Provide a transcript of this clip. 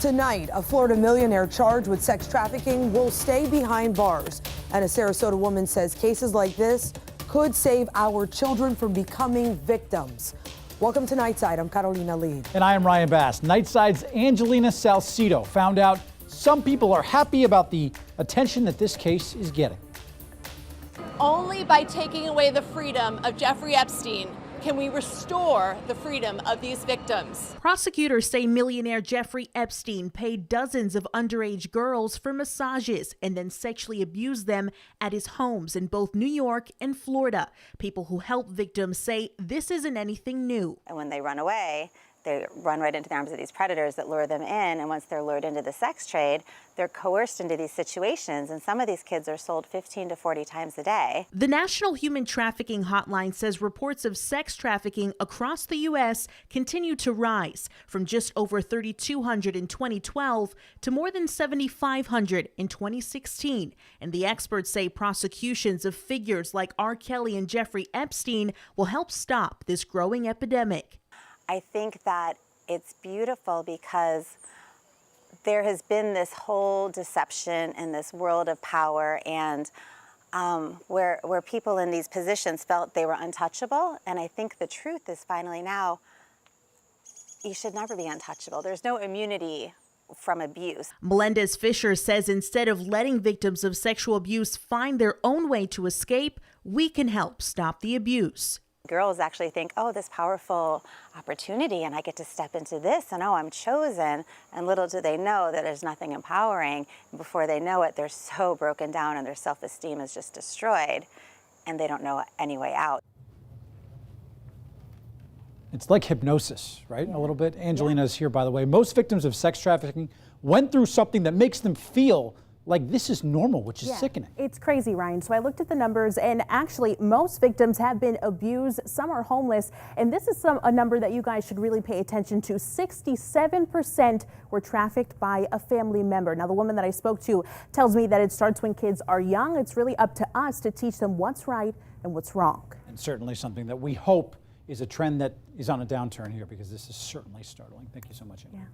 Tonight, a Florida millionaire charged with sex trafficking will stay behind bars. And a Sarasota woman says cases like this could save our children from becoming victims. Welcome to Nightside. I'm Carolina Lee. And I am Ryan Bass. Nightside's Angelina Salcido found out some people are happy about the attention that this case is getting. Only by taking away the freedom of Jeffrey Epstein can we restore the freedom of these victims. Prosecutors say millionaire Jeffrey Epstein paid dozens of underage girls for massages and then sexually abused them at his homes in both New York and Florida. People who help victims say this isn't anything new. And when they run away, they run right into the arms of these predators that lure them in. And once they're lured into the sex trade, they're coerced into these situations. And some of these kids are sold 15 to 40 times a day. The National Human Trafficking Hotline says reports of sex trafficking across the U.S. continue to rise, from just over 3,200 in 2012 to more than 7,500 in 2016. And the experts say prosecutions of figures like R. Kelly and Jeffrey Epstein will help stop this growing epidemic. I think that it's beautiful because there has been this whole deception in this world of power, and where people in these positions felt they were untouchable. And I think the truth is finally now, you should never be untouchable. There's no immunity from abuse. Melendez Fisher says instead of letting victims of sexual abuse find their own way to escape, we can help stop the abuse. Girls actually think, oh, this powerful opportunity, and I get to step into this, and oh, I'm chosen. And little do they know that there's nothing empowering. And before they know it, they're so broken down and their self-esteem is just destroyed, and they don't know any way out. It's like hypnosis, right? A little bit. Angelina is here, by the way. Most victims of sex trafficking went through something that makes them feel like this is normal, which is sickening. It's crazy, Ryan. So I looked at the numbers, and actually most victims have been abused. Some are homeless, and this is a number that you guys should really pay attention to. 67% were trafficked by a family member. Now, the woman that I spoke to tells me that it starts when kids are young. It's really up to us to teach them what's right and what's wrong. And certainly something that we hope is a trend that is on a downturn here, because this is certainly startling. Thank you so much, Amy. Yeah.